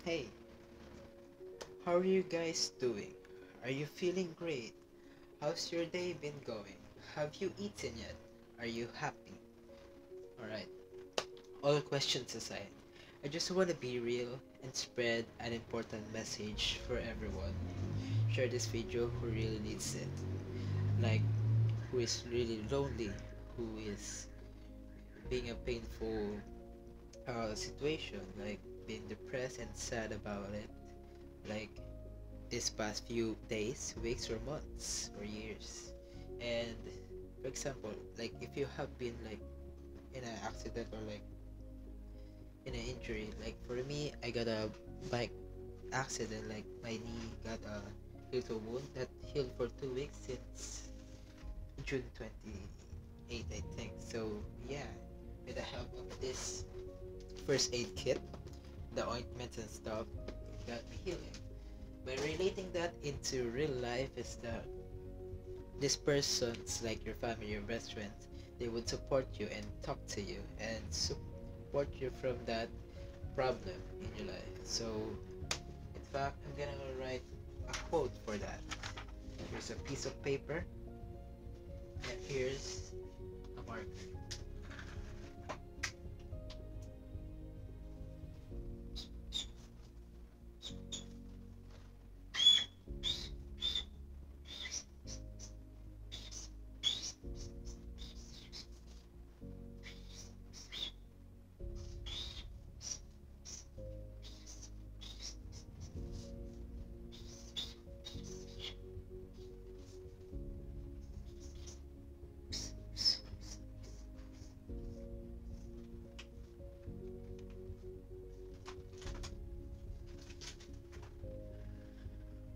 Hey, how are you guys doing? Are you feeling great? How's your day been going? Have you eaten yet? Are you happy? Alright, all questions aside, I just want to be real and spread an important message for everyone. Share this video who really needs it. Like, who is really lonely, who is being a painful situation, like being depressed and sad about it, like this past few days, weeks, or months, or years. And for example, like if you have been like in an accident or like in an injury, like for me, I got a bike accident, like my knee got a little wound that healed for 2 weeks since June 28th, I think. So yeah, with the help of this first aid kit, the ointments and stuff, it got me healing. But relating that into real life is that this person's like your family, your best friends, they would support you and talk to you and support you from that problem in your life. So, in fact, I'm gonna write a quote for that. Here's a piece of paper, and here's a marker.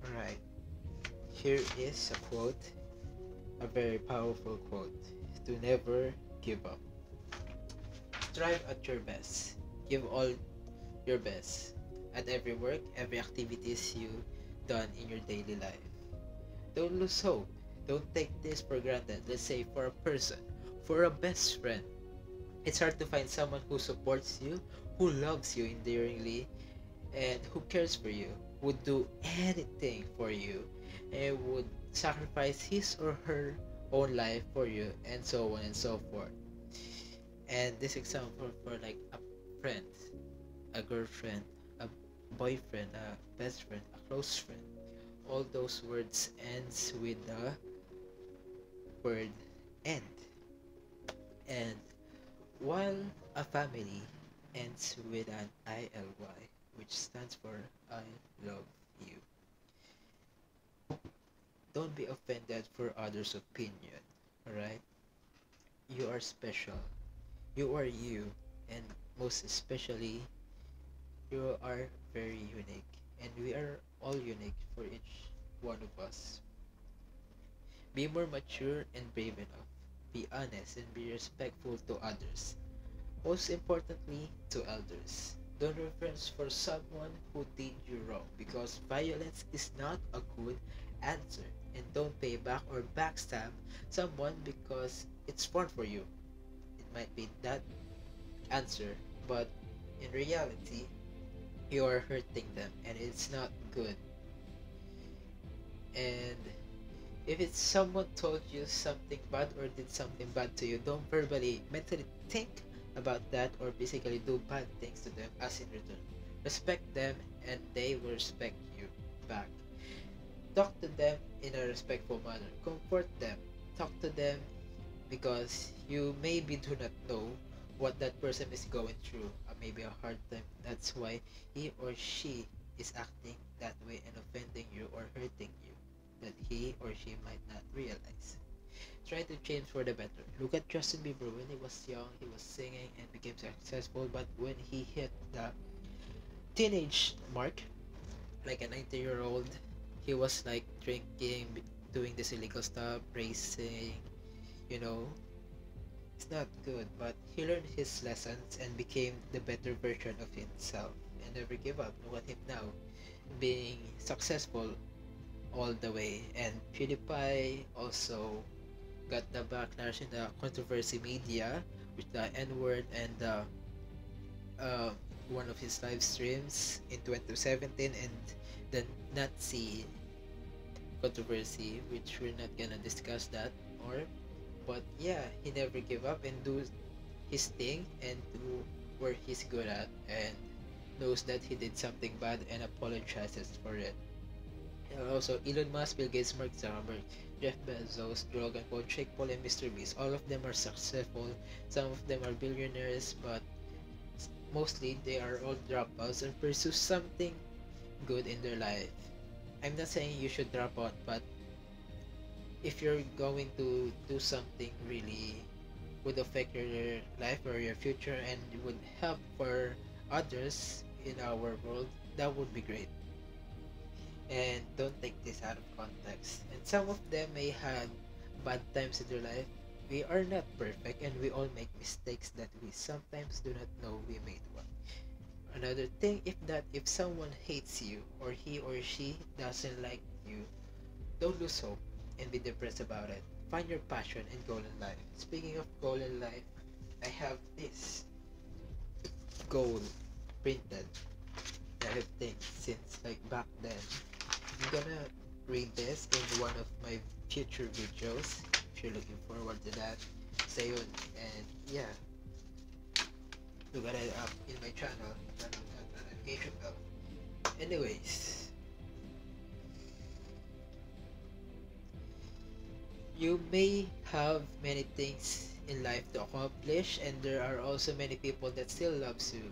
Alright, here is a quote, a very powerful quote. To never give up. Strive at your best. Give all your best at every work, every activities you done in your daily life. Don't lose hope. Don't take this for granted. Let's say for a person, for a best friend. It's hard to find someone who supports you, who loves you endearingly, and who cares for you, would do anything for you, and would sacrifice his or her own life for you, and so on and so forth. And this example for like a friend, a girlfriend, a boyfriend, a best friend, a close friend. All those words ends with the word end. And while a family ends with an ILY, which stands for I love you. Don't be offended for others' opinion, alright? You are special. You are you, and most especially, you are very unique, and we are all unique for each one of us. Be more mature and brave enough. Be honest and be respectful to others. Most importantly, to elders. Don't reference for someone who did you wrong because violence is not a good answer. And don't pay back or backstab someone because it's fun for you. It might be that answer, but in reality, you are hurting them and it's not good. And if it's someone told you something bad or did something bad to you, don't verbally, mentally think about that or physically do bad things to them as in return. Respect them and they will respect you back. Talk to them in a respectful manner. Comfort them. Talk to them because you maybe do not know what that person is going through, maybe a hard time. That's why he or she is acting that way and offending you or hurting you that he or she might not realize. Try to change for the better. Look at Justin Bieber. When he was young, he was singing and became successful, but when he hit the teenage mark, like a 90-year-old, he was like drinking, doing this illegal stuff, racing, you know. It's not good, but he learned his lessons and became the better version of himself and never give up. Look at him now, being successful all the way. And PewDiePie also got the backlash in the controversy media with the N-word and the one of his live streams in 2017 and the Nazi controversy, which we're not gonna discuss that more. But yeah, he never gave up and do his thing and do where he's good at and knows that he did something bad and apologizes for it. And also, Elon Musk, Bill Gates, Mark Zuckerberg, Jeff Bezos, Logan Paul, Jake Paul, and Mr. Beast. All of them are successful. Some of them are billionaires, but mostly they are all dropouts and pursue something good in their life. I'm not saying you should drop out, but if you're going to do something really would affect your life or your future and would help for others in our world, that would be great. And don't take this out of context. And some of them may have bad times in their life. We are not perfect and we all make mistakes that we sometimes do not know we made one. Another thing, if someone hates you or he or she doesn't like you, don't lose hope and be depressed about it. Find your passion and goal in life. Speaking of goal in life, I have this goal printed that I've taken since like back then. I'm gonna read this in one of my future videos if you're looking forward to that. Stay on and yeah, look at it up in my channel, turn on the notification bell. Anyways, you may have many things in life to accomplish and there are also many people that still loves you.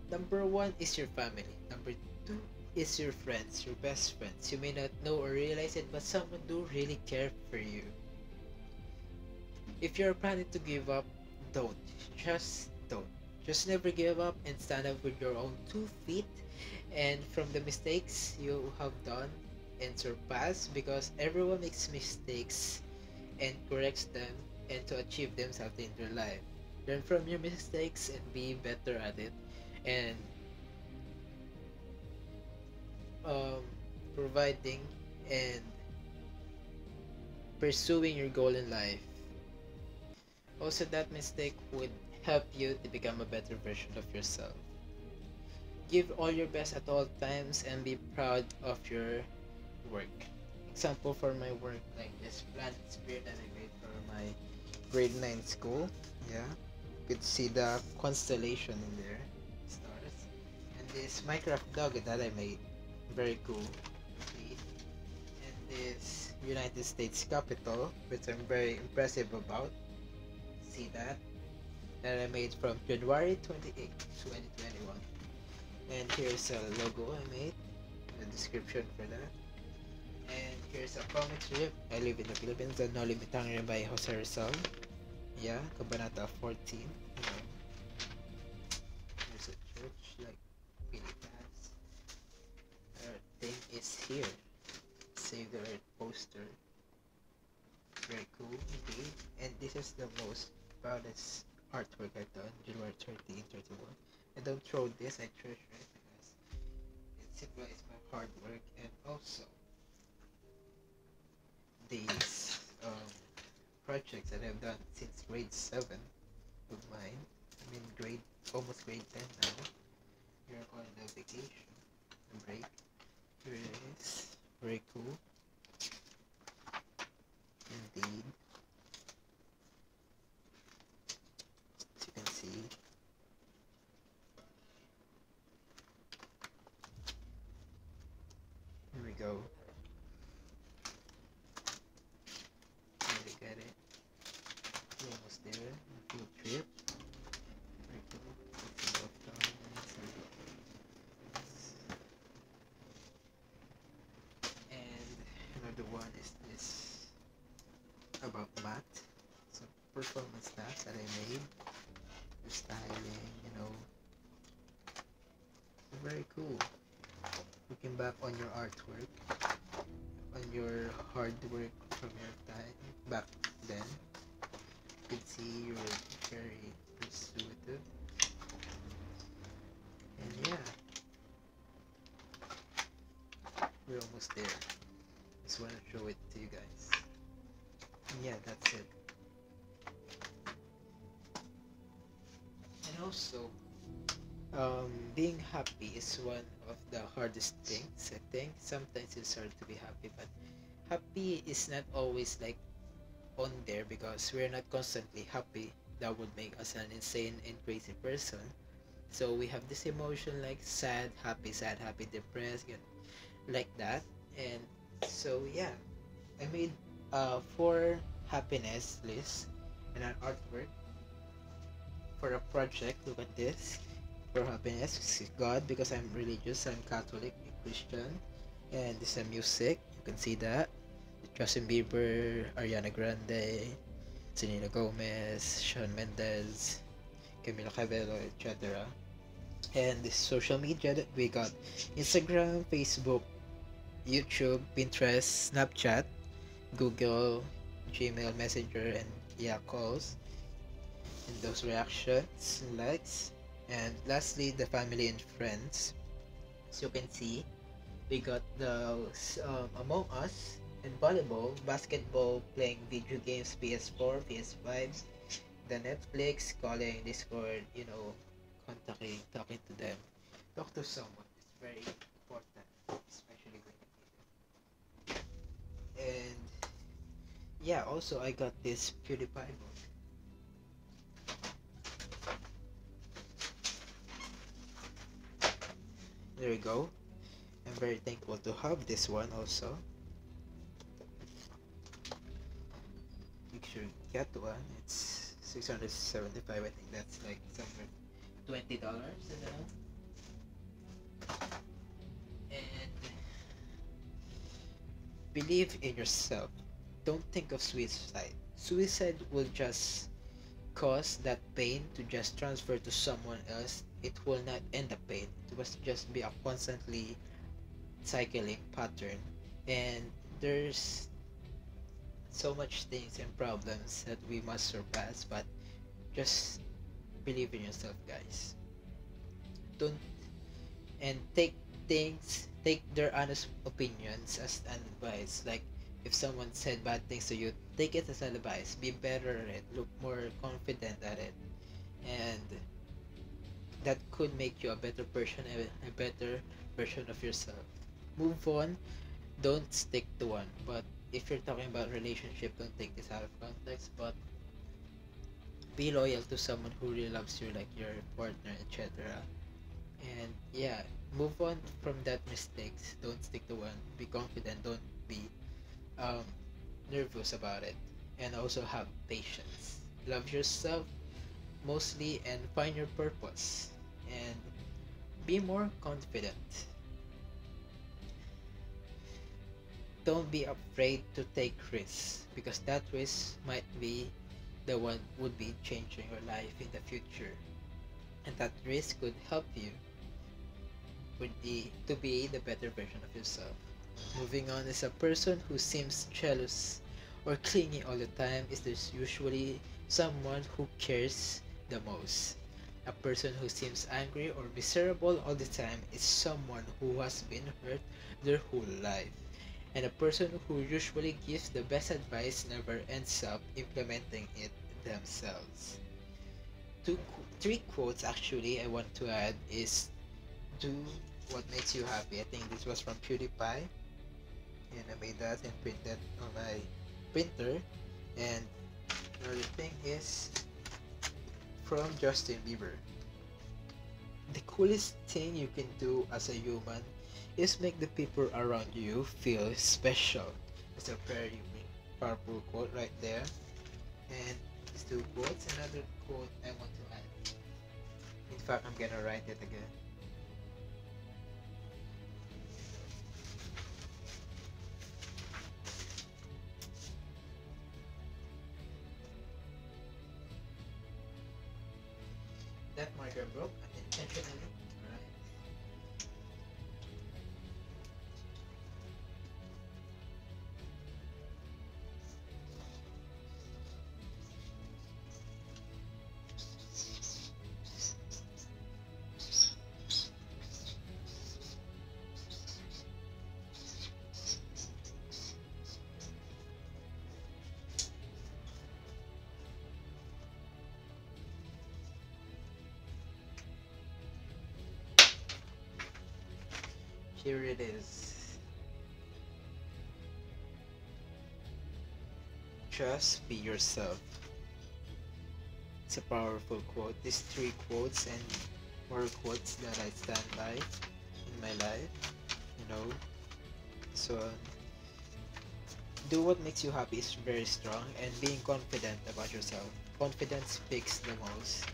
Number one is your family. Number two is your friends, your best friends. You may not know or realize it, but someone do really care for you. If you're planning to give up, don't. Just don't. Just never give up and stand up with your own 2 feet and from the mistakes you have done and surpass, because everyone makes mistakes and corrects them and to achieve themselves in their life. Learn from your mistakes and be better at it and um, providing and pursuing your goal in life. Also, that mistake would help you to become a better version of yourself. Give all your best at all times and be proud of your work. Example for my work, like this planet spear that I made for my grade 9 school. Yeah, you could see the constellation in there, stars. And this Minecraft dog that I made, very cool. See? And this United States Capitol, which I'm very impressive about. See that? That I made from January 28th, 2021. And here's a logo I made, the description for that. And here's a comic strip. I live in the Philippines, the No Limitang by Jose Rizal. Yeah, Kabanata 14. You know. There's a church, like, really fast. Our thing is here. Save the Earth poster. Very cool indeed. And this is the most proudest artwork I've done, January 30, 31. I don't throw this, I treasure it because it symbolizes my hard work and also these projects that I've done since grade 7 of mine. I'm in almost grade 10 now. We're on the vacation, the break. Here it is. Very cool. Indeed. As you can see. Here we go. Look at it. We're almost there. Field trip. Very cool. And another one is this about math. So performance tasks that I made. The styling, you know. Very cool. Looking back on your artwork, on your hard work from your time back then, you can see you were very persuasive. And yeah, we're almost there. Just want to show it to you guys. And yeah, that's it. And also, Being happy is one of the hardest things. I think sometimes it's hard to be happy, but happy is not always like on there because we're not constantly happy. That would make us an insane and crazy person. So we have this emotion like sad, happy, depressed, like that. And so yeah, I made four happiness list and an artwork for a project. Look at this. For happiness, God, because I'm religious, I'm Catholic, Christian, and this is music. You can see that. Justin Bieber, Ariana Grande, Selena Gomez, Shawn Mendes, Camila Cabello, etc. And this social media that we got: Instagram, Facebook, YouTube, Pinterest, Snapchat, Google, Gmail Messenger, and yeah, calls, and those reactions, likes, and lastly, the family and friends. As you can see, we got those Among Us and volleyball, basketball, playing video games, PS4, PS5, the Netflix, calling, Discord, contacting, talking to them. Talk to someone is very important, especially when you need it. And yeah, also I got this PewDiePie book. There you go. I'm very thankful to have this one also. Make sure you get one. It's 675. I think that's like somewhere $20. I don't know. And believe in yourself. Don't think of suicide. Suicide will just cause that pain to just transfer to someone else. It will not end the pain. It will just be a constantly cycling pattern. And there's so much things and problems that we must surpass, but just believe in yourself, guys. Don't and take their honest opinions as an advice. Like if someone said bad things to you, take it as advice. Be better at it. Look more confident at it, and that could make you a better person, a better version of yourself. Move on. Don't stick to one. But if you're talking about relationship, don't take this out of context. But be loyal to someone who really loves you, like your partner, etc. And yeah, move on from that mistakes. Don't stick to one. Be confident. Don't be um, nervous about it. And also have patience. Love yourself mostly and find your purpose. And be more confident. Don't be afraid to take risks because that risk might be the one would be changing your life in the future. And that risk could help you to be the better version of yourself. Moving on is a person who seems jealous or clingy all the time is there's usually someone who cares the most. A person who seems angry or miserable all the time is someone who has been hurt their whole life. And a person who usually gives the best advice never ends up implementing it themselves. Three quotes actually I want to add is do what makes you happy. I think this was from PewDiePie, and I made that and printed on my printer. And another thing is from Justin Bieber. The coolest thing you can do as a human is make the people around you feel special. It's a very powerful quote right there. And these two quotes, another quote I want to add. In fact, I'm gonna write it again. That marker broke unintentionally. Alright. Here it is. Just be yourself. It's a powerful quote. These three quotes and more quotes that I stand by in my life. You know, so do what makes you happy is very strong, and being confident about yourself. Confidence speaks the most,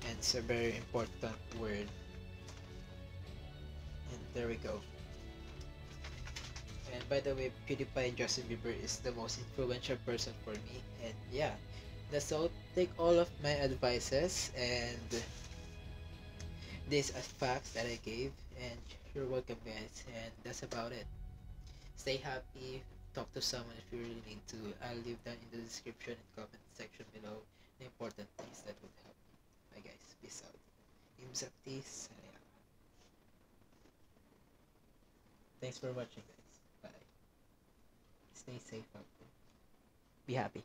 and it's a very important word. And there we go. And by the way, PewDiePie and Justin Bieber is the most influential person for me. And yeah, that's all. Take all of my advices and these are facts that I gave. And you're welcome, guys. And that's about it. Stay happy. Talk to someone if you really need to. I'll leave that in the description and comment section below. The important things that would help you. Bye, guys. Peace out. AimZapTea signing out. Thanks for watching, guys. Bye. Stay safe out there. Be happy.